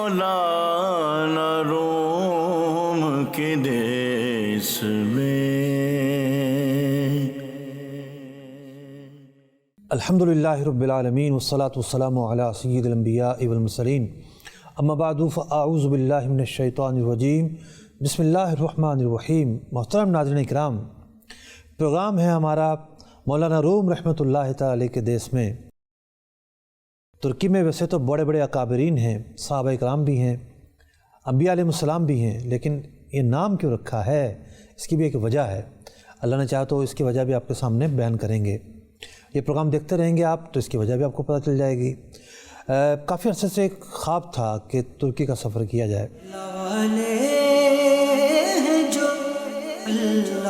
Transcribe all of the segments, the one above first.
مولانا روم کے دیس میں الحمدللہ رب العالمین والصلاة والسلام علی سید الانبیاء والمرسلین اما بعد فاعوذ باللہ من الشیطان الرجیم بسم اللہ الرحمن الرحیم۔ محترم ناظرین اکرام، پروگرام ہے ہمارا مولانا روم رحمۃ اللہ تعالی کے دیس میں۔ ترکی میں ویسے تو بڑے بڑے اکابرین ہیں، صحابہ اکرام بھی ہیں، انبیاء علیہ السلام بھی ہیں، لیکن یہ نام کیوں رکھا ہے اس کی بھی ایک وجہ ہے۔ اللہ نے چاہا تو اس کی وجہ بھی آپ کے سامنے بیان کریں گے۔ یہ پروگرام دیکھتے رہیں گے آپ تو اس کی وجہ بھی آپ کو پتہ چل جائے گی۔ کافی عرصے سے ایک خواب تھا کہ ترکی کا سفر کیا جائے۔ جو اللہ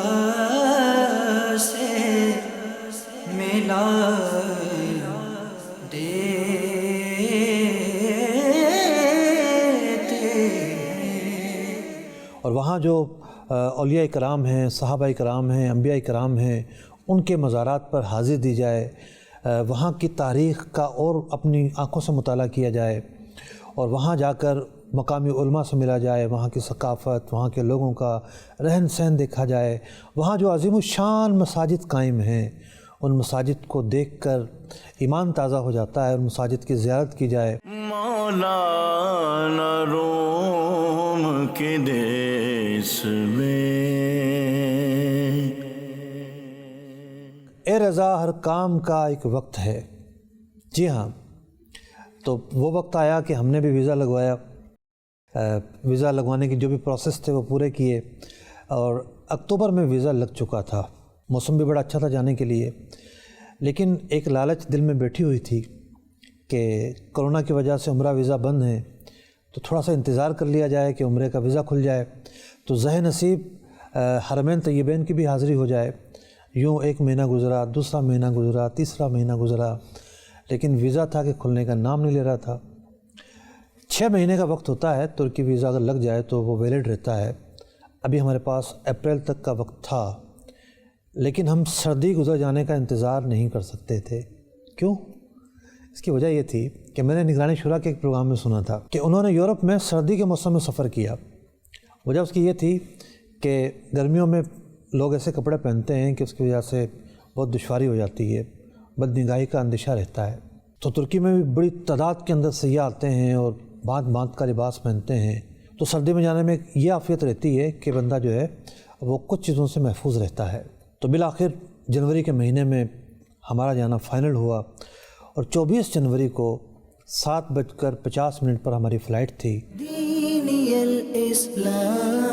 سے ملا اور وہاں جو اولیاء کرام ہیں، صحابہ کرام ہیں، انبیاء کرام ہیں، ان کے مزارات پر حاضر دی جائے، وہاں کی تاریخ کا اور اپنی آنکھوں سے مطالعہ کیا جائے، اور وہاں جا کر مقامی علماء سے ملا جائے، وہاں کی ثقافت، وہاں کے لوگوں کا رہن سہن دیکھا جائے، وہاں جو عظیم الشان مساجد قائم ہیں ان مساجد کو دیکھ کر ایمان تازہ ہو جاتا ہے، اور مساجد کی زیارت کی جائے۔ مولانا روم کے دیس میں اے رضا ہر کام کا ایک وقت ہے۔ جی ہاں، تو وہ وقت آیا کہ ہم نے بھی ویزا لگوایا۔ ویزا لگوانے کی جو بھی پروسیس تھے وہ پورے کیے، اور اکتوبر میں ویزا لگ چکا تھا۔ موسم بھی بڑا اچھا تھا جانے کے لیے، لیکن ایک لالچ دل میں بیٹھی ہوئی تھی کہ کرونا کی وجہ سے عمرہ ویزا بند ہیں، تو تھوڑا سا انتظار کر لیا جائے کہ عمرے کا ویزا کھل جائے، تو ذہ نصیب حرمین طیبین کی بھی حاضری ہو جائے۔ یوں ایک مہینہ گزرا، دوسرا مہینہ گزرا، تیسرا مہینہ گزرا، لیکن ویزا تھا کہ کھلنے کا نام نہیں لے رہا تھا۔ 6 مہینے کا وقت ہوتا ہے، ترکی ویزا اگر لگ جائے تو وہ ویلڈ رہتا ہے۔ ابھی ہمارے پاس اپریل تک کا وقت تھا، لیکن ہم سردی گزر جانے کا انتظار نہیں کر سکتے تھے۔ کیوں؟ اس کی وجہ یہ تھی کہ میں نے نگرانی شورا کے ایک پروگرام میں سنا تھا کہ انہوں نے یورپ میں سردی کے موسم میں سفر کیا۔ وجہ اس کی یہ تھی کہ گرمیوں میں لوگ ایسے کپڑے پہنتے ہیں کہ اس کی وجہ سے بہت دشواری ہو جاتی ہے، بدنگاہی کا اندیشہ رہتا ہے۔ تو ترکی میں بھی بڑی تعداد کے اندر سیاح آتے ہیں اور بھانت بھانت کا لباس پہنتے ہیں، تو سردی میں جانے میں یہ عافیت رہتی ہے کہ بندہ جو ہے وہ کچھ چیزوں سے محفوظ رہتا ہے۔ تو بالآخر جنوری کے مہینے میں ہمارا جانا فائنل ہوا، اور 24 جنوری کو 7:50 پر ہماری فلائٹ تھی۔ دینی الاسلام،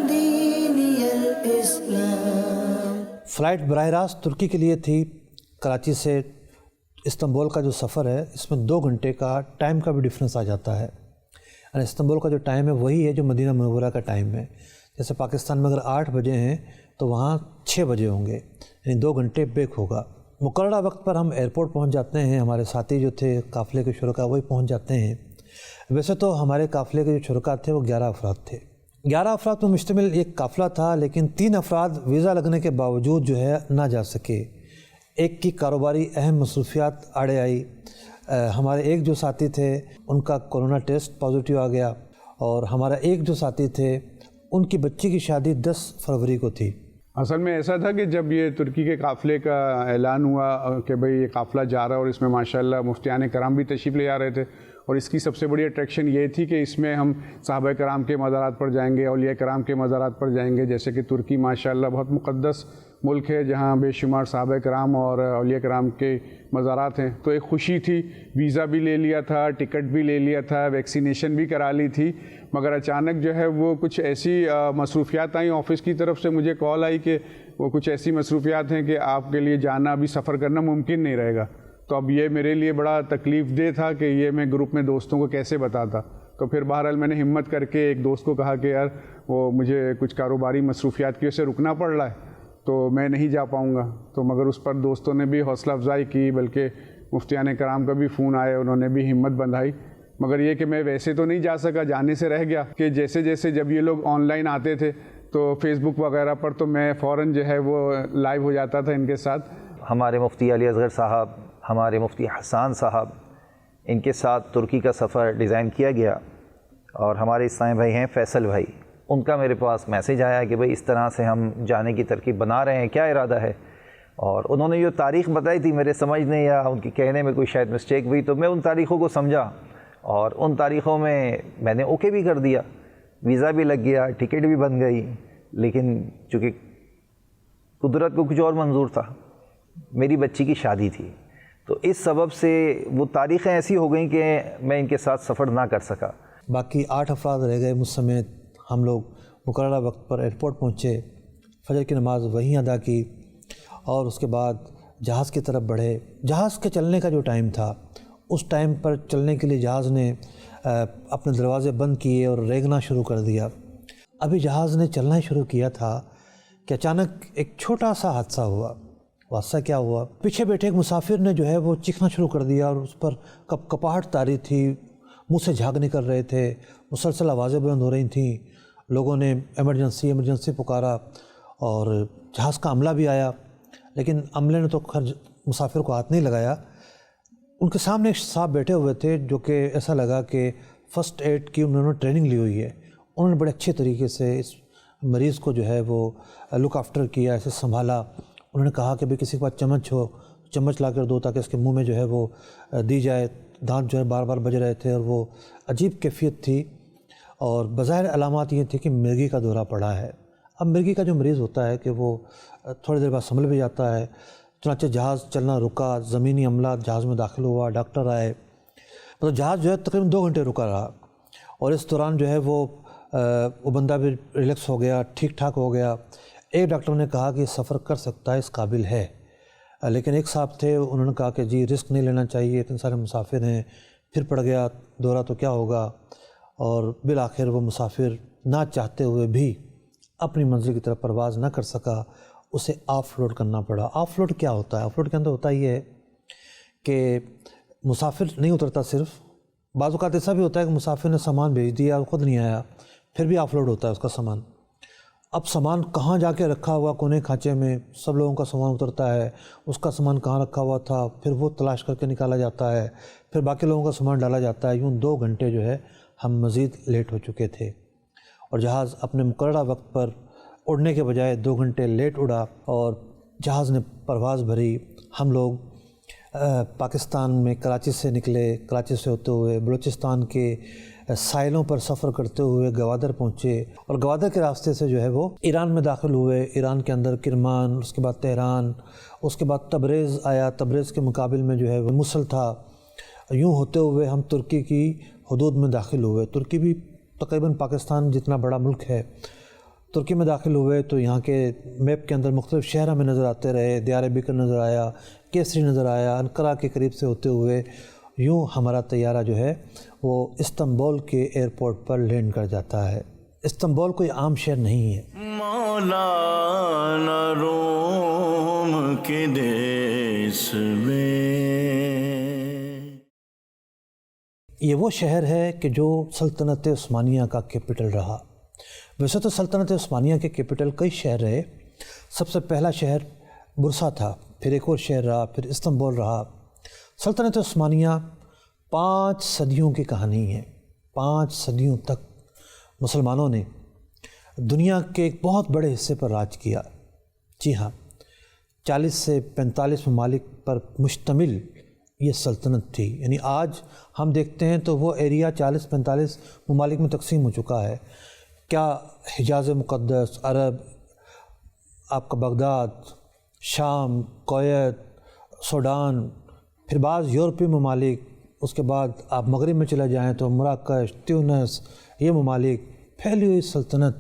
دینی الاسلام۔ فلائٹ براہ راست ترکی کے لیے تھی۔ کراچی سے استنبول کا جو سفر ہے اس میں 2 گھنٹے کا ٹائم کا بھی ڈفرینس آ جاتا ہے۔ یعنی استنبول کا جو ٹائم ہے وہی ہے جو مدینہ منورہ کا ٹائم ہے۔ جیسے پاکستان میں اگر 8 بجے ہیں تو وہاں 6 بجے ہوں گے، یعنی 2 گھنٹے بریک ہوگا۔ مقررہ وقت پر ہم ایئرپورٹ پہنچ جاتے ہیں، ہمارے ساتھی جو تھے قافلے کے شرکاء وہی پہنچ جاتے ہیں۔ ویسے تو ہمارے قافلے کے جو شرکاء تھے وہ 11 افراد تھے۔ 11 افراد پر مشتمل ایک قافلہ تھا، لیکن 3 افراد ویزا لگنے کے باوجود جو ہے نہ جا سکے۔ ایک کی کاروباری اہم مصروفیات آڑے آئی۔ ہمارے ایک جو ساتھی تھے ان کا کورونا ٹیسٹ پازیٹیو آ گیا، اور ہمارا ایک جو ساتھی تھے ان کی بچی کی شادی 10 فروری کو تھی۔ اصل میں ایسا تھا کہ جب یہ ترکی کے قافلے کا اعلان ہوا کہ بھئی یہ قافلہ جا رہا ہے، اور اس میں ماشاءاللہ مفتیان کرام بھی تشریف لے آ رہے تھے، اور اس کی سب سے بڑی اٹریکشن یہ تھی کہ اس میں ہم صحابہ کرام کے مزارات پر جائیں گے، اولیاء کرام کے مزارات پر جائیں گے۔ جیسے کہ ترکی ماشاءاللہ بہت مقدس ملک ہے جہاں بے شمار صحابہ کرام اور اولیاء کرام کے مزارات ہیں، تو ایک خوشی تھی۔ ویزا بھی لے لیا تھا، ٹکٹ بھی لے لیا تھا، ویکسینیشن بھی کرا لی تھی، مگر اچانک جو ہے وہ کچھ ایسی مصروفیات آئیں۔ آفس کی طرف سے مجھے کال آئی کہ وہ کچھ ایسی مصروفیات ہیں کہ آپ کے لیے جانا، ابھی سفر کرنا ممکن نہیں رہے گا۔ تو اب یہ میرے لیے بڑا تکلیف دہ تھا کہ یہ میں گروپ میں دوستوں کو کیسے بتاتا۔ تو پھر بہرحال میں نے ہمت کر کے ایک دوست کو کہا کہ یار وہ مجھے کچھ کاروباری مصروفیات کی وجہ سے رکنا پڑ رہا ہے تو میں نہیں جا پاؤں گا۔ تو مگر اس پر دوستوں نے بھی حوصلہ افزائی کی، بلکہ مفتیان کرام کا بھی فون آئے، انہوں نے بھی ہمت بندھائی۔ مگر یہ کہ میں ویسے تو نہیں جا سکا، جانے سے رہ گیا کہ جیسے جیسے جب یہ لوگ آن لائن آتے تھے تو فیس بک وغیرہ پر تو میں فوراً جو ہے وہ لائیو ہو جاتا تھا ان کے ساتھ۔ ہمارے مفتی علی اصغر صاحب، ہمارے مفتی حسان صاحب، ان کے ساتھ ترکی کا سفر ڈیزائن کیا گیا، اور ہمارے اسلامی بھائی ہیں فیصل بھائی، ان کا میرے پاس میسیج آیا کہ بھئی اس طرح سے ہم جانے کی ترکیب بنا رہے ہیں، کیا ارادہ ہے؟ اور انہوں نے جو تاریخ بتائی تھی، میرے سمجھنے یا ان کے کہنے میں کوئی شاید مسٹیک ہوئی، تو میں ان تاریخوں کو سمجھا اور ان تاریخوں میں نے اوکے بھی کر دیا، ویزا بھی لگ گیا، ٹکٹ بھی بن گئی، لیکن چونکہ قدرت کو کچھ اور منظور تھا، میری بچی کی شادی تھی، تو اس سبب سے وہ تاریخیں ایسی ہو گئیں کہ میں ان کے ساتھ سفر نہ کر سکا۔ باقی 8 افراد رہ گئے مجھ سمیت۔ ہم لوگ مقررہ وقت پر ایئرپورٹ پہنچے، فجر کی نماز وہیں ادا کی اور اس کے بعد جہاز کی طرف بڑھے۔ جہاز کے چلنے کا جو ٹائم تھا، اس ٹائم پر چلنے کے لیے جہاز نے اپنے دروازے بند کیے اور ریگنا شروع کر دیا۔ ابھی جہاز نے چلنا ہی شروع کیا تھا کہ اچانک ایک چھوٹا سا حادثہ ہوا۔ حادثہ کیا ہوا؟ پیچھے بیٹھے ایک مسافر نے جو ہے وہ چیخنا شروع کر دیا اور اس پر کپاہٹ طاری تھی، منہ سے جھاگ نکل رہے تھے، مسلسل آوازیں بلند ہو رہی تھیں۔ لوگوں نے ایمرجنسی پکارا اور جہاز کا عملہ بھی آیا، لیکن عملے نے تو مسافر کو ہاتھ نہیں لگایا۔ ان کے سامنے ایک صاحب بیٹھے ہوئے تھے جو کہ ایسا لگا کہ فرسٹ ایڈ کی انہوں نے ٹریننگ لی ہوئی ہے۔ انہوں نے بڑے اچھے طریقے سے اس مریض کو جو ہے وہ لک آفٹر کیا، ایسے سنبھالا۔ انہوں نے کہا کہ بھئی کسی کے پاس چمچ ہو، چمچ لا کر دو تاکہ اس کے منہ میں جو ہے وہ دی جائے۔ دانت جو ہے بار بار بج رہے تھے اور وہ عجیب کیفیت تھی، اور بظاہر علامات یہ تھی کہ مرگی کا دورہ پڑا ہے۔ اب مرگی کا جو مریض ہوتا ہے کہ وہ تھوڑی دیر بعد سنبھل بھی جاتا ہے۔ چنانچہ جہاز چلنا رکا، زمینی عملہ جہاز میں داخل ہوا، ڈاکٹر آئے، مطلب جہاز جو ہے تقریباً 2 گھنٹے رکا رہا، اور اس دوران جو ہے وہ بندہ بھی ریلیکس ہو گیا، ٹھیک ٹھاک ہو گیا۔ ایک ڈاکٹر نے کہا کہ سفر کر سکتا ہے، اس قابل ہے، لیکن ایک صاحب تھے انہوں نے کہا کہ جی رسک نہیں لینا چاہیے، اتنے سارے مسافر ہیں، پھر پڑ گیا دورہ تو کیا ہوگا۔ اور بالآخر وہ مسافر نہ چاہتے ہوئے بھی اپنی منزل کی طرف پرواز نہ کر سکا، اسے آف لوڈ کرنا پڑا۔ آف لوڈ کیا ہوتا ہے؟ آف لوڈ کے اندر ہوتا یہ ہے کہ مسافر نہیں اترتا، صرف بعض اوقات ایسا بھی ہوتا ہے کہ مسافر نے سامان بھیج دیا اور خود نہیں آیا، پھر بھی آف لوڈ ہوتا ہے اس کا سامان۔ اب سامان کہاں جا کے رکھا ہوا کونے کھانچے میں، سب لوگوں کا سامان اترتا ہے، اس کا سامان کہاں رکھا ہوا تھا، پھر وہ تلاش کر کے نکالا جاتا ہے، پھر باقی لوگوں کا سامان ڈالا جاتا ہے۔ یوں 2 گھنٹے جو ہے ہم مزید لیٹ ہو چکے تھے، اور جہاز اپنے مقررہ وقت پر اڑنے کے بجائے 2 گھنٹے لیٹ اڑا، اور جہاز نے پرواز بھری۔ ہم لوگ پاکستان میں کراچی سے نکلے، کراچی سے ہوتے ہوئے بلوچستان کے ساحلوں پر سفر کرتے ہوئے گوادر پہنچے، اور گوادر کے راستے سے جو ہے وہ ایران میں داخل ہوئے۔ ایران کے اندر کرمان، اس کے بعد تہران، اس کے بعد تبریز آیا۔ تبریز کے مقابل میں جو ہے وہ موصل تھا۔ یوں ہوتے ہوئے ہم ترکی کی حدود میں داخل ہوئے۔ ترکی بھی تقریباً پاکستان جتنا بڑا ملک ہے۔ ترکی میں داخل ہوئے تو یہاں کے میپ کے اندر مختلف شہر ہمیں نظر آتے رہے۔ دیار بکر نظر آیا، کیسری نظر آیا، انقرہ کے قریب سے ہوتے ہوئے یوں ہمارا طیارہ جو ہے وہ استنبول کے ایئرپورٹ پر لینڈ کر جاتا ہے۔ استنبول کوئی عام شہر نہیں ہے۔ مولانا روم کے دیس میں یہ وہ شہر ہے کہ جو سلطنت عثمانیہ کا کیپٹل رہا۔ ویسے تو سلطنت عثمانیہ کے کیپٹل کئی شہر رہے۔ سب سے پہلا شہر برسا تھا، پھر ایک اور شہر رہا، پھر استنبول رہا۔ سلطنت عثمانیہ 5 صدیوں کی کہانی ہے۔ 5 صدیوں تک مسلمانوں نے دنیا کے ایک بہت بڑے حصے پر راج کیا۔ جی ہاں، 40 سے 45 ممالک پر مشتمل یہ سلطنت تھی۔ یعنی آج ہم دیکھتے ہیں تو وہ ایریا 40-45 ممالک میں تقسیم ہو چکا ہے۔ کیا حجاز مقدس، عرب، آپ کا بغداد، شام، کویت، سوڈان، پھر بعض یورپی ممالک، اس کے بعد آپ مغرب میں چلے جائیں تو مراکش، تیونس، یہ ممالک، پھیلی ہوئی سلطنت۔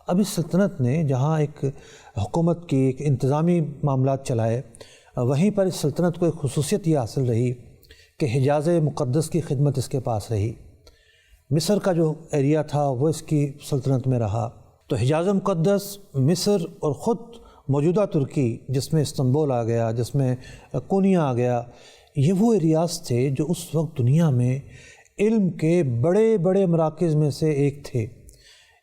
اب اس سلطنت نے جہاں ایک حکومت کی ایک انتظامی معاملات چلائے، وہیں پر اس سلطنت کو ایک خصوصیت یہ حاصل رہی کہ حجاز مقدس کی خدمت اس کے پاس رہی۔ مصر کا جو ایریا تھا وہ اس کی سلطنت میں رہا۔ تو حجاز مقدس، مصر اور خود موجودہ ترکی جس میں استنبول آ گیا، جس میں کونیا آ گیا، یہ وہ ایریاز تھے جو اس وقت دنیا میں علم کے بڑے بڑے مراکز میں سے ایک تھے۔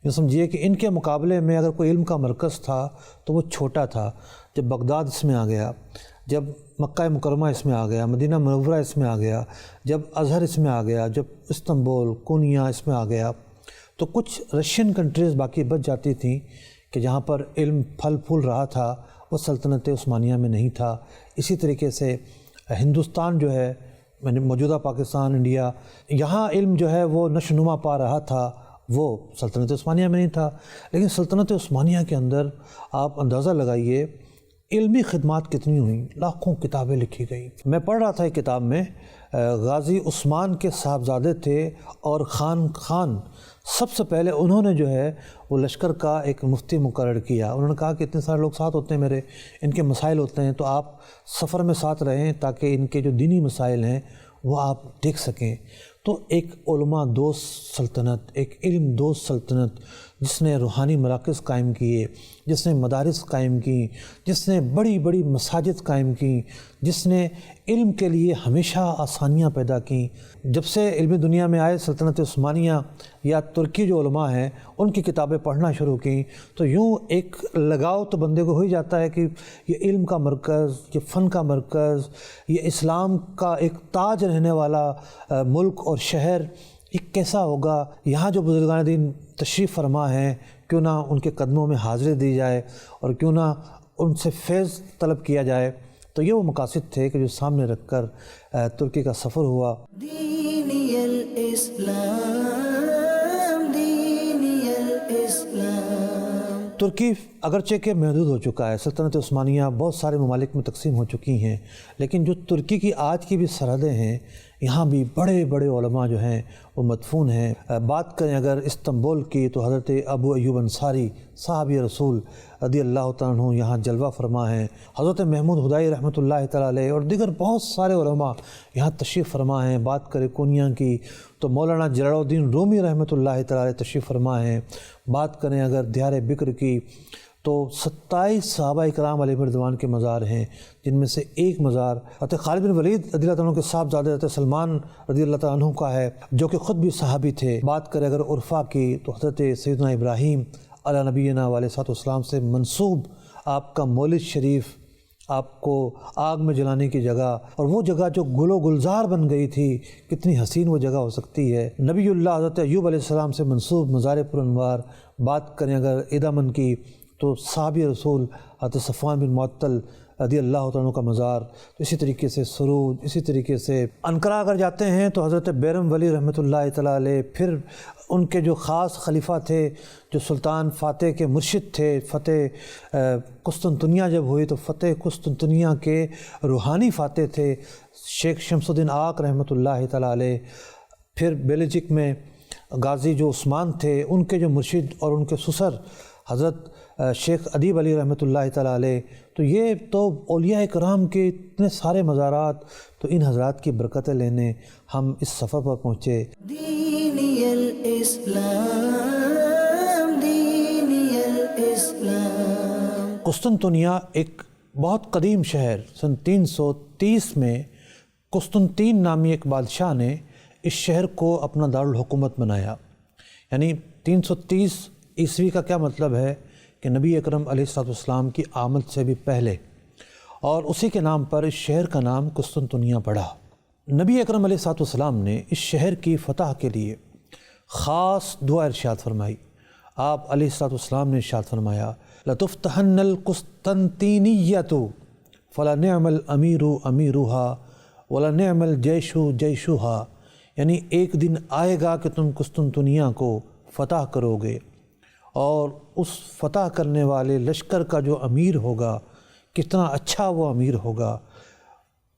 یہ سمجھیے کہ ان کے مقابلے میں اگر کوئی علم کا مرکز تھا تو وہ چھوٹا تھا۔ جب بغداد اس میں آ گیا، جب مکہ مکرمہ اس میں آ گیا، مدینہ منورہ اس میں آ گیا، جب ازہر اس میں آ گیا، جب استنبول کونیا اس میں آ گیا، تو کچھ رشین کنٹریز باقی بچ جاتی تھیں کہ جہاں پر علم پھل پھول رہا تھا، وہ سلطنت عثمانیہ میں نہیں تھا۔ اسی طریقے سے ہندوستان جو ہے، موجودہ پاکستان، انڈیا، یہاں علم جو ہے وہ نشو نما پا رہا تھا، وہ سلطنت عثمانیہ میں نہیں تھا۔ لیکن سلطنت عثمانیہ کے اندر آپ اندازہ لگائیے علمی خدمات کتنی ہوئیں، لاکھوں کتابیں لکھی گئیں۔ میں پڑھ رہا تھا ایک کتاب میں، غازی عثمان کے صاحبزادے تھے اور خان سب سے پہلے انہوں نے جو ہے وہ لشکر کا ایک مفتی مقرر کیا۔ انہوں نے کہا کہ اتنے سارے لوگ ساتھ ہوتے ہیں میرے، ان کے مسائل ہوتے ہیں، تو آپ سفر میں ساتھ رہیں تاکہ ان کے جو دینی مسائل ہیں وہ آپ دیکھ سکیں۔ تو ایک علماء دوست سلطنت، ایک علم دوست سلطنت، جس نے روحانی مراکز قائم کیے، جس نے مدارس قائم کی، جس نے بڑی بڑی مساجد قائم کی، جس نے علم کے لیے ہمیشہ آسانیاں پیدا کیں۔ جب سے علمی دنیا میں آئے سلطنت عثمانیہ یا ترکی جو علماء ہیں ان کی کتابیں پڑھنا شروع کیں، تو یوں ایک لگاؤ تو بندے کو ہو ہی جاتا ہے کہ یہ علم کا مرکز، یہ فن کا مرکز، یہ اسلام کا ایک تاج رہنے والا ملک اور شہر، یہ کیسا ہوگا۔ یہاں جو بزرگان دین تشریف فرما ہیں، کیوں نہ ان کے قدموں میں حاضری دی جائے اور کیوں نہ ان سے فیض طلب کیا جائے۔ تو یہ وہ مقاصد تھے کہ جو سامنے رکھ کر ترکی کا سفر ہوا۔ دینی الاسلام، دینی الاسلام۔ ترکی اگرچہ کہ محدود ہو چکا ہے، سلطنت عثمانیہ بہت سارے ممالک میں تقسیم ہو چکی ہیں، لیکن جو ترکی کی آج کی بھی سرحدیں ہیں، یہاں بھی بڑے بڑے علماء جو ہیں وہ مدفون ہیں۔ بات کریں اگر استنبول کی تو حضرت ابو ایوب انصاری صحابی رسول رضی اللہ تعالیٰ عنہ یہاں جلوہ فرما ہیں۔ حضرت محمود ہدائی رحمۃ اللہ تعالیٰ علیہ اور دیگر بہت سارے علماء یہاں تشریف فرما ہیں۔ بات کریں کونیا کی تو مولانا جلال الدین رومی رحمۃ اللہ تعالیٰ علیہ تشریف فرما ہیں۔ بات کریں اگر دیار بکر کی تو 27 صحابہ اکرام علیہ رضوان کے مزار ہیں، جن میں سے ایک مزار حضرت خالد بن ولید رضی اللہ تعالیٰ عنہ کے صاحبزادے حضرت سلمان رضی اللہ تعالیٰ عنہ کا ہے، جو کہ خود بھی صحابی تھے۔ بات کریں اگر عرفہ کی تو حضرت سیدنا ابراہیم علیہ نبینا علیہ الصلوۃ والسلام سے منسوب آپ کا مولد شریف، آپ کو آگ میں جلانے کی جگہ، اور وہ جگہ جو گل و گلزار بن گئی تھی، کتنی حسین وہ جگہ ہو سکتی ہے۔ نبی اللہ حضرت ایوب علیہ السلام سے منسوب مزار پر انوار۔ بات کریں اگر ایدامن کی تو صحابی رسول حضرت صفوان بن معطل رضی اللہ تعالیٰ عنہ کا مزار۔ تو اسی طریقے سے سروج، اسی طریقے سے انقرہ اگر جاتے ہیں تو حضرت بیرم ولی رحمۃ اللہ تعالیٰ علیہ، پھر ان کے جو خاص خلیفہ تھے، جو سلطان فاتح کے مرشد تھے، فتح قسطنطنیہ جب ہوئی تو فتح قسطنطنیہ کے روحانی فاتح تھے شیخ شمس الدین آق رحمۃ اللہ تعالیٰ علیہ۔ پھر بیلجک میں غازی جو عثمان تھے، ان کے جو مرشد اور ان کے سسر حضرت شیخ ادیب علی رحمۃ اللہ تعالیٰ علیہ۔ تو یہ تو اولیاء کرام کے اتنے سارے مزارات، تو ان حضرات کی برکتیں لینے ہم اس سفر پر پہنچے۔ دینی الاسلام، دینی الاسلام۔ قسطنطنیہ ایک بہت قدیم شہر، سن 330 میں قسطنطین نامی ایک بادشاہ نے اس شہر کو اپنا دارالحکومت بنایا۔ یعنی 330 عیسوی کا کیا مطلب ہے کہ نبی اکرم علیہ الصلوۃ والسلام کی آمد سے بھی پہلے، اور اسی کے نام پر اس شہر کا نام قسطنطنیہ پڑا۔ نبی اکرم علیہ الصلوۃ والسلام نے اس شہر کی فتح کے لیے خاص دعا ارشاد فرمائی۔ آپ علیہ الصلوۃ والسلام نے ارشاد فرمایا، لَتُفْتَحَنَّ الْقُسْطَنطِينِيَّةُ فَلَنِعْمَ الْأَمِيرُ أَمِيرُهَا وَلَنِعْمَ الْجَيْشُ جَيْشُهَا۔ یعنی ایک دن آئے گا کہ تم قسطنطنیہ کو فتح کرو گے، اور اس فتح کرنے والے لشکر کا جو امیر ہوگا کتنا اچھا وہ امیر ہوگا۔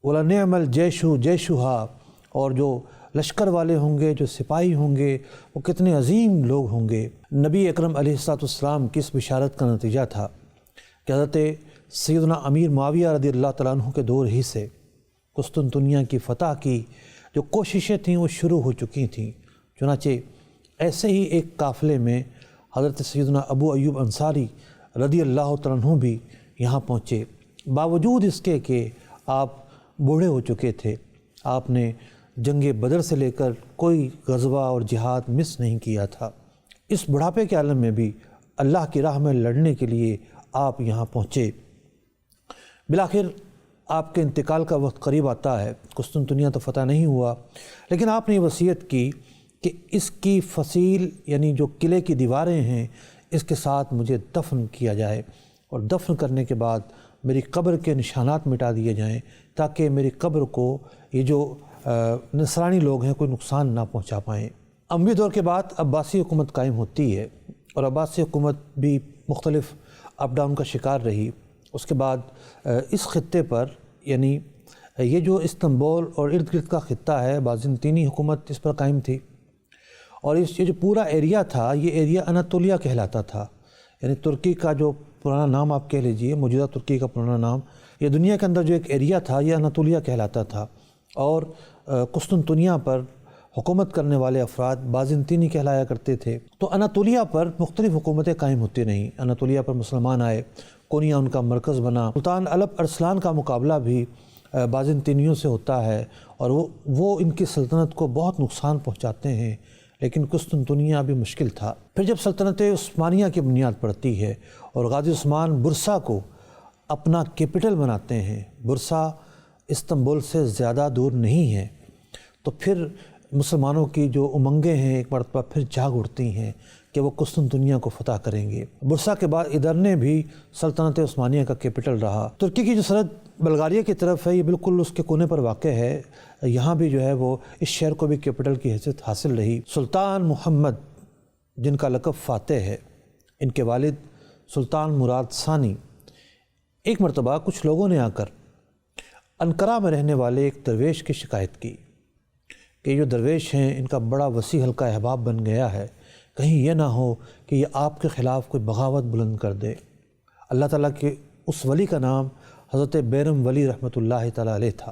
وَلَنِعْمَ الْجَيْشُ جَيْشُهَا، اور جو لشکر والے ہوں گے، جو سپاہی ہوں گے، وہ کتنے عظیم لوگ ہوں گے۔ نبی اکرم علیہ الصلوۃ والسلام کی اس بشارت کا نتیجہ تھا کہ حضرت سیدنا امیر معاویہ رضی اللہ تعالیٰ عنہ کے دور ہی سے قسطنطنیہ کی فتح کی جو کوششیں تھیں وہ شروع ہو چکی تھیں۔ چنانچہ ایسے ہی ایک قافلے میں حضرت سیدنا ابو ایوب انصاری رضی اللہ تعالیٰ عنہ بھی یہاں پہنچے، باوجود اس کے کہ آپ بوڑھے ہو چکے تھے۔ آپ نے جنگ بدر سے لے کر کوئی غزوہ اور جہاد مس نہیں کیا تھا۔ اس بڑھاپے کے عالم میں بھی اللہ کی راہ میں لڑنے کے لیے آپ یہاں پہنچے۔ بالآخر آپ کے انتقال کا وقت قریب آتا ہے، قسطنطنیہ تو فتح نہیں ہوا، لیکن آپ نے یہ وصیت کی کہ اس کی فصیل یعنی جو قلعے کی دیواریں ہیں اس کے ساتھ مجھے دفن کیا جائے، اور دفن کرنے کے بعد میری قبر کے نشانات مٹا دیے جائیں تاکہ میری قبر کو یہ جو نصرانی لوگ ہیں کوئی نقصان نہ پہنچا پائیں۔ اموی دور کے بعد عباسی حکومت قائم ہوتی ہے، اور عباسی حکومت بھی مختلف اپ ڈاؤن کا شکار رہی۔ اس کے بعد اس خطے پر یعنی یہ جو استنبول اور ارد گرد کا خطہ ہے، بازنطینی حکومت اس پر قائم تھی، اور یہ جو پورا ایریا تھا یہ ایریا اناطولیہ کہلاتا تھا، یعنی ترکی کا جو پرانا نام آپ کہہ لیجئے، موجودہ ترکی کا پرانا نام، یہ دنیا کے اندر جو ایک ایریا تھا یہ اناطولیہ کہلاتا تھا، اور قسطنطنیہ پر حکومت کرنے والے افراد بازنطینی کہلایا کرتے تھے۔ تو اناطولیہ پر مختلف حکومتیں قائم ہوتی رہیں، اناطولیہ پر مسلمان آئے، کونیا ان کا مرکز بنا۔ سلطان الپ ارسلان کا مقابلہ بھی بازنطینیوں سے ہوتا ہے، اور وہ ان کی سلطنت کو بہت نقصان پہنچاتے ہیں، لیکن قسطنطنیہ بھی مشکل تھا۔ پھر جب سلطنت عثمانیہ کی بنیاد پڑتی ہے اور غازی عثمان برسا کو اپنا کیپٹل بناتے ہیں، برسا استنبول سے زیادہ دور نہیں ہے، تو پھر مسلمانوں کی جو امنگیں ہیں ایک مرتبہ پھر جاگ اٹھتی ہیں کہ وہ قسطنطنیہ کو فتح کریں گے۔ برسا کے بعد ادرنے بھی سلطنت عثمانیہ کا کیپٹل رہا۔ ترکی کی جو سرحد بلغاریہ کی طرف ہے یہ بالکل اس کے کونے پر واقع ہے، یہاں بھی جو ہے وہ اس شہر کو بھی کیپٹل کی حیثیت حاصل رہی۔ سلطان محمد جن کا لقب فاتح ہے، ان کے والد سلطان مراد ثانی، ایک مرتبہ کچھ لوگوں نے آ کر انقرہ میں رہنے والے ایک درویش کی شکایت کی کہ یہ جو درویش ہیں ان کا بڑا وسیع حلقہ احباب بن گیا ہے، کہیں یہ نہ ہو کہ یہ آپ کے خلاف کوئی بغاوت بلند کر دے۔ اللہ تعالیٰ کے اس ولی کا نام حضرت بیرم ولی رحمۃ اللہ تعالیٰ علیہ تھا۔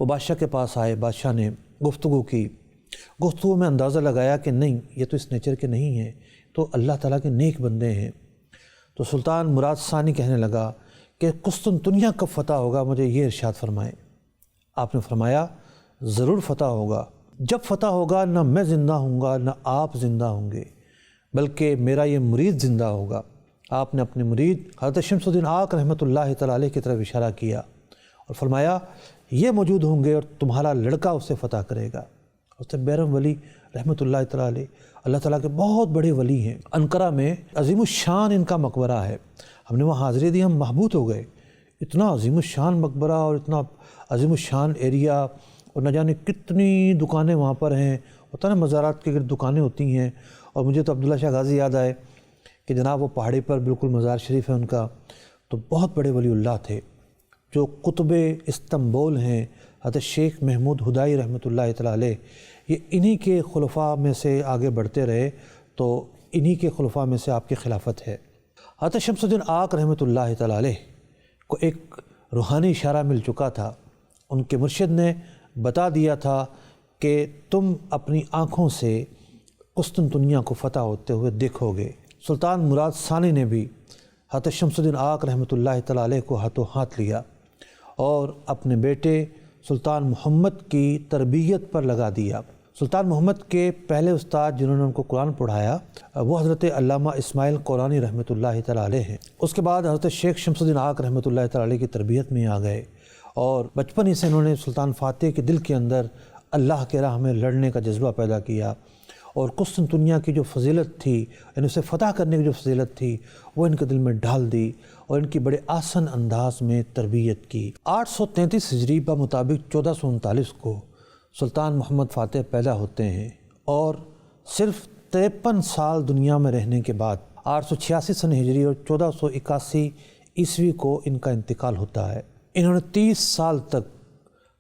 وہ بادشاہ کے پاس آئے، بادشاہ نے گفتگو کی، گفتگو میں اندازہ لگایا کہ نہیں یہ تو اس نیچر کے نہیں ہیں، تو اللہ تعالیٰ کے نیک بندے ہیں۔ تو سلطان مراد ثانی کہنے لگا کہ قسطنطنیہ کب فتح ہوگا، مجھے یہ ارشاد فرمائیں۔ آپ نے فرمایا ضرور فتح ہوگا، جب فتح ہوگا نہ میں زندہ ہوں گا نہ آپ زندہ ہوں گے، بلکہ میرا یہ مرید زندہ ہوگا۔ آپ نے اپنے مرید حضرت شمس الدین آق رحمۃ اللہ تعالیٰ علیہ کی طرف اشارہ کیا اور فرمایا یہ موجود ہوں گے اور تمہارا لڑکا اسے فتح کرے گا۔ حضرت بیرم ولی رحمۃ اللہ تعالیٰ علیہ اللہ تعالیٰ کے بہت بڑے ولی ہیں۔ انقرہ میں عظیم الشان ان کا مقبرہ ہے، ہم نے وہاں حاضری دی، ہم محبوط ہو گئے، اتنا عظیم الشان مقبرہ اور اتنا عظیم الشان ایریا، اور نہ جانے کتنی دکانیں وہاں پر ہیں، ہوتا نا مزارات کے گرد دکانیں ہوتی ہیں۔ اور مجھے تو عبداللہ شاہ غازی یاد آئے کہ جناب وہ پہاڑی پر بالکل مزار شریف ہے ان کا، تو بہت بڑے ولی اللہ تھے۔ جو قطب استنبول ہیں حضرت شیخ محمود ہدائی رحمۃ اللہ تعالیٰ علیہ، یہ انہی کے خلفاء میں سے آگے بڑھتے رہے، تو انہی کے خلفاء میں سے آپ کی خلافت ہے۔ حضرت شمس الدین آق رحمۃ اللہ تعالیٰ علیہ کو ایک روحانی اشارہ مل چکا تھا، ان کے مرشد نے بتا دیا تھا کہ تم اپنی آنکھوں سے قسطنطنیہ کو فتح ہوتے ہوئے دیکھو گے۔ سلطان مراد ثانی نے بھی حضرت شمس الدین آق رحمۃ اللہ تعالیٰ علیہ کو ہاتھوں ہاتھ لیا اور اپنے بیٹے سلطان محمد کی تربیت پر لگا دیا۔ سلطان محمد کے پہلے استاد جنہوں نے ان کو قرآن پڑھایا وہ حضرت علامہ اسماعیل قرآنی رحمۃ اللہ تعالیٰ علیہ ہیں۔ اس کے بعد حضرت شیخ شمس الدین آق رحمۃ اللہ تعالیٰ علیہ کی تربیت میں آ گئے، اور بچپن ہی سے انہوں نے سلطان فاتح کے دل کے اندر اللہ کے راہ میں لڑنے کا جذبہ پیدا کیا، اور قسطنطنیہ کی جو فضیلت تھی، یعنی اسے فتح کرنے کی جو فضیلت تھی وہ ان کے دل میں ڈال دی، اور ان کی بڑے آسن انداز میں تربیت کی۔ 833 ہجری بمطابق 1439 کو سلطان محمد فاتح پیدا ہوتے ہیں، اور صرف 53 سال دنیا میں رہنے کے بعد 886 سن ہجری اور 1481 عیسوی کو ان کا انتقال ہوتا ہے۔ انہوں نے 30 سال تک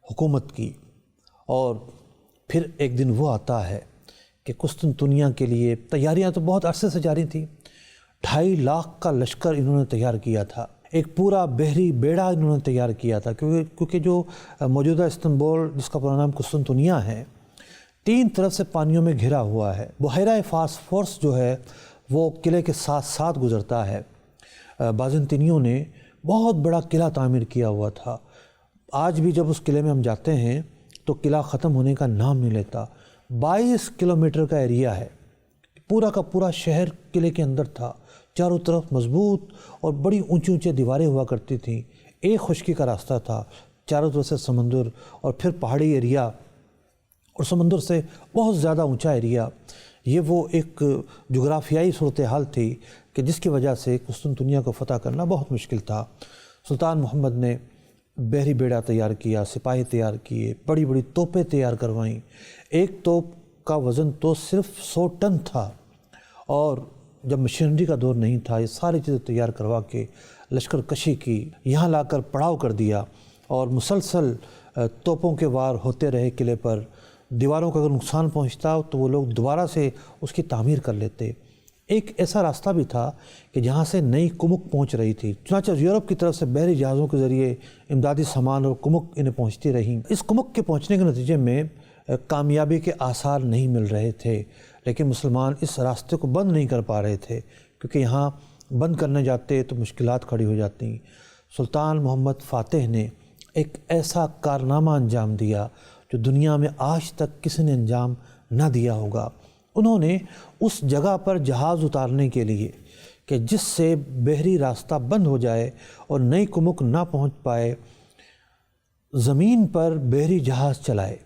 حکومت کی، اور پھر ایک دن وہ آتا ہے کہ قسطنطنیہ کے لیے تیاریاں تو بہت عرصے سے جاری تھیں، 2.5 لاکھ کا لشکر انہوں نے تیار کیا تھا، ایک پورا بحری بیڑا انہوں نے تیار کیا تھا، کیونکہ جو موجودہ استنبول جس کا پورا نام قسطنطنیہ ہے 3 طرف سے پانیوں میں گھرا ہوا ہے۔ بحیرہ فاسفورس جو ہے وہ قلعے کے ساتھ ساتھ گزرتا ہے۔ بازنطینیوں نے بہت بڑا قلعہ تعمیر کیا ہوا تھا، آج بھی جب اس قلعے میں ہم جاتے ہیں تو قلعہ ختم ہونے کا نام نہیں لیتا۔ 22 کلومیٹر کا ایریا ہے، پورا کا پورا شہر قلعے کے اندر تھا، چاروں طرف مضبوط اور بڑی اونچی اونچی دیواریں ہوا کرتی تھیں، ایک خشکی کا راستہ تھا، چاروں طرف سے سمندر اور پھر پہاڑی ایریا اور سمندر سے بہت زیادہ اونچا ایریا۔ یہ وہ ایک جغرافیائی صورتحال تھی کہ جس کی وجہ سے قسطنطنیہ کو فتح کرنا بہت مشکل تھا۔ سلطان محمد نے بحری بیڑا تیار کیا، سپاہی تیار کیے، بڑی بڑی توپیں تیار کروائیں۔ ایک توپ کا وزن تو صرف 100 ٹن تھا، اور جب مشینری کا دور نہیں تھا، یہ ساری چیزیں تیار کروا کے لشکر کشی کی، یہاں لا کر پڑاؤ کر دیا، اور مسلسل توپوں کے وار ہوتے رہے قلعے پر۔ دیواروں کا اگر نقصان پہنچتا تو وہ لوگ دوبارہ سے اس کی تعمیر کر لیتے۔ ایک ایسا راستہ بھی تھا کہ جہاں سے نئی کمک پہنچ رہی تھی، چنانچہ یورپ کی طرف سے بحری جہازوں کے ذریعے امدادی سامان اور کمک انہیں پہنچتی رہیں۔ اس کمک کے پہنچنے کے نتیجے میں کامیابی کے آثار نہیں مل رہے تھے، لیکن مسلمان اس راستے کو بند نہیں کر پا رہے تھے، کیونکہ یہاں بند کرنے جاتے تو مشکلات کھڑی ہو جاتی۔ سلطان محمد فاتح نے ایک ایسا کارنامہ انجام دیا جو دنیا میں آج تک کسی نے انجام نہ دیا ہوگا۔ انہوں نے اس جگہ پر جہاز اتارنے کے لیے کہ جس سے بحری راستہ بند ہو جائے اور نئی کمک نہ پہنچ پائے، زمین پر بحری جہاز چلائے۔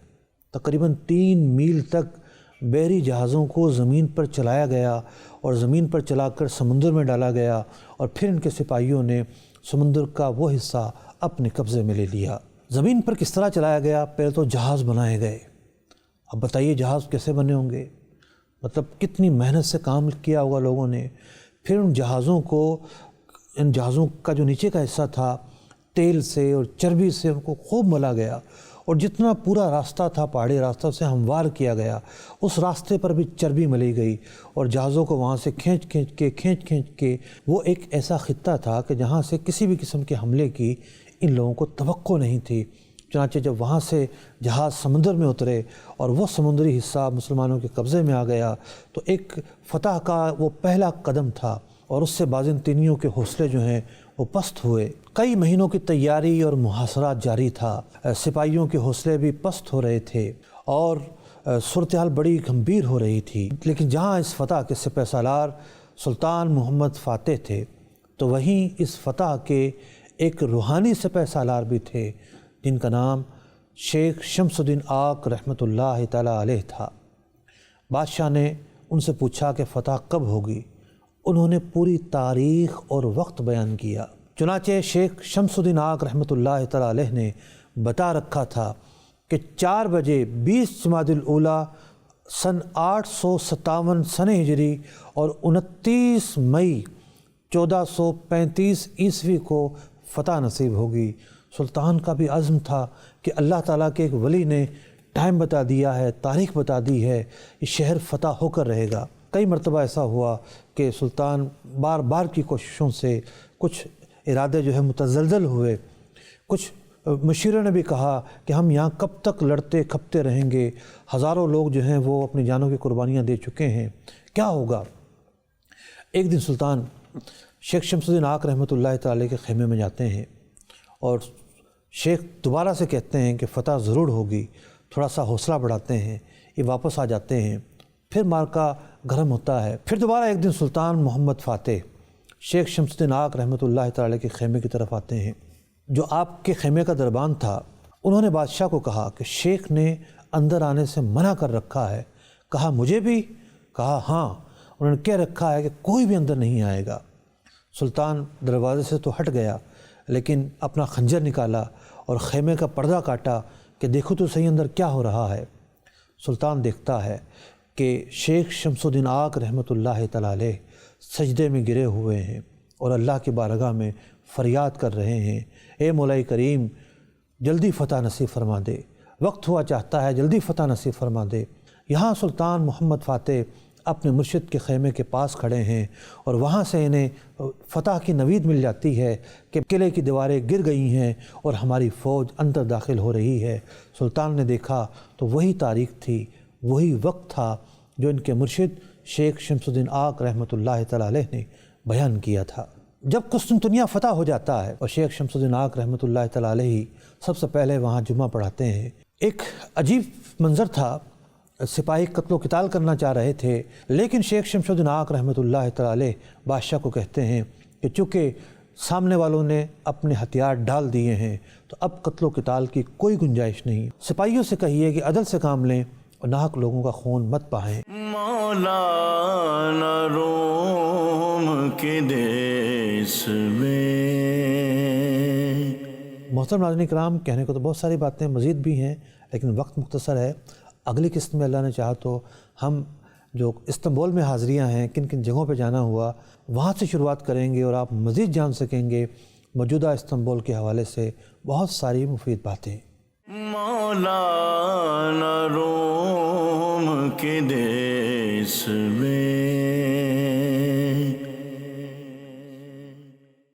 تقریباً 3 میل تک بحری جہازوں کو زمین پر چلایا گیا، اور زمین پر چلا کر سمندر میں ڈالا گیا، اور پھر ان کے سپاہیوں نے سمندر کا وہ حصہ اپنے قبضے میں لے لیا۔ زمین پر کس طرح چلایا گیا؟ پہلے تو جہاز بنائے گئے۔ اب بتائیے جہاز کیسے بنے ہوں گے؟ مطلب کتنی محنت سے کام کیا ہوگا لوگوں نے۔ پھر ان جہازوں کا جو نیچے کا حصہ تھا، تیل سے اور چربی سے ان کو خوب ملا گیا، اور جتنا پورا راستہ تھا پہاڑی راستہ سے ہموار کیا گیا، اس راستے پر بھی چربی ملی گئی، اور جہازوں کو وہاں سے کھینچ کے وہ ایک ایسا خطہ تھا کہ جہاں سے کسی بھی قسم کے حملے کی ان لوگوں کو توقع نہیں تھی۔ چنانچہ جب وہاں سے جہاز سمندر میں اترے اور وہ سمندری حصہ مسلمانوں کے قبضے میں آ گیا، تو ایک فتح کا وہ پہلا قدم تھا، اور اس سے بازنطینیوں کے حوصلے جو ہیں وہ پست ہوئے۔ کئی مہینوں کی تیاری اور محاصرات جاری تھا، سپاہیوں کے حوصلے بھی پست ہو رہے تھے، اور صورتحال بڑی گمبھیر ہو رہی تھی۔ لیکن جہاں اس فتح کے سپہ سالار سلطان محمد فاتح تھے، تو وہیں اس فتح کے ایک روحانی سپہ سالار بھی تھے، جن کا نام شیخ شمس الدین آق رحمۃ اللہ تعالیٰ علیہ تھا۔ بادشاہ نے ان سے پوچھا کہ فتح کب ہوگی؟ انہوں نے پوری تاریخ اور وقت بیان کیا۔ چنانچہ شیخ شمس الدین آق رحمۃ اللہ تعالیٰ علیہ نے بتا رکھا تھا کہ 4 بجے 20 جمادی الاولیٰ سن 857 سنہ ہجری اور 29 مئی 1435 عیسوی کو فتح نصیب ہوگی۔ سلطان کا بھی عزم تھا کہ اللہ تعالیٰ کے ایک ولی نے ٹائم بتا دیا ہے، تاریخ بتا دی ہے، یہ شہر فتح ہو کر رہے گا۔ کئی مرتبہ ایسا ہوا کہ سلطان بار بار کی کوششوں سے کچھ ارادے جو ہے متزلزل ہوئے۔ کچھ مشیروں نے بھی کہا کہ ہم یہاں کب تک لڑتے کھپتے رہیں گے، ہزاروں لوگ جو ہیں وہ اپنی جانوں کی قربانیاں دے چکے ہیں، کیا ہوگا؟ ایک دن سلطان شیخ شمس الدین آق رحمۃ اللہ تعالی کے خیمے میں جاتے ہیں، اور شیخ دوبارہ سے کہتے ہیں کہ فتح ضرور ہوگی، تھوڑا سا حوصلہ بڑھاتے ہیں، یہ واپس آ جاتے ہیں۔ پھر مارکا گرم ہوتا ہے۔ پھر دوبارہ ایک دن سلطان محمد فاتح شیخ شمس الدین آق رحمۃ اللہ تعالی کے خیمے کی طرف آتے ہیں۔ جو آپ کے خیمے کا دربان تھا، انہوں نے بادشاہ کو کہا کہ شیخ نے اندر آنے سے منع کر رکھا ہے۔ کہا مجھے بھی؟ کہا ہاں، انہوں نے کہہ رکھا ہے کہ کوئی بھی اندر نہیں آئے گا۔ سلطان دروازے سے تو ہٹ گیا، لیکن اپنا خنجر نکالا اور خیمے کا پردہ کاٹا کہ دیکھو تو صحیح اندر کیا ہو رہا ہے۔ سلطان دیکھتا ہے کہ شیخ شمس الدین آق رحمۃ اللہ تعالی علیہ سجدے میں گرے ہوئے ہیں اور اللہ کی بارگاہ میں فریاد کر رہے ہیں، اے مولا کریم جلدی فتح نصیب فرما دے، وقت ہوا چاہتا ہے جلدی فتح نصیب فرما دے۔ یہاں سلطان محمد فاتح اپنے مرشد کے خیمے کے پاس کھڑے ہیں، اور وہاں سے انہیں فتح کی نوید مل جاتی ہے کہ قلعے کی دیواریں گر گئی ہیں اور ہماری فوج اندر داخل ہو رہی ہے۔ سلطان نے دیکھا تو وہی تاریخ تھی، وہی وقت تھا جو ان کے مرشد شیخ شمس الدین آق رحمۃ اللہ تعالی علیہ نے بیان کیا تھا۔ جب قسطنطنیہ فتح ہو جاتا ہے اور شیخ شمس الدین آق رحمۃ اللہ تعالی علیہ سب سے پہلے وہاں جمعہ پڑھاتے ہیں، ایک عجیب منظر تھا۔ سپاہی قتل و قتال کرنا چاہ رہے تھے، لیکن شیخ شمس الدین آق رحمۃ اللہ تعالی علیہ بادشاہ کو کہتے ہیں کہ چونکہ سامنے والوں نے اپنے ہتھیار ڈال دیے ہیں تو اب قتل و قتال کی کوئی گنجائش نہیں۔ سپاہیوں سے کہیے کہ عدل سے کام لیں اور ناحق لوگوں کا خون مت بہائیں۔ مولانا روم کے دیس میں۔ محترم ناظرین کرام، کہنے کو تو بہت ساری باتیں مزید بھی ہیں لیکن وقت مختصر ہے۔ اگلی قسط میں اللہ نے چاہا تو ہم جو استنبول میں حاضریاں ہیں، کن کن جگہوں پہ جانا ہوا، وہاں سے شروعات کریں گے اور آپ مزید جان سکیں گے موجودہ استنبول کے حوالے سے بہت ساری مفید باتیں۔ مولا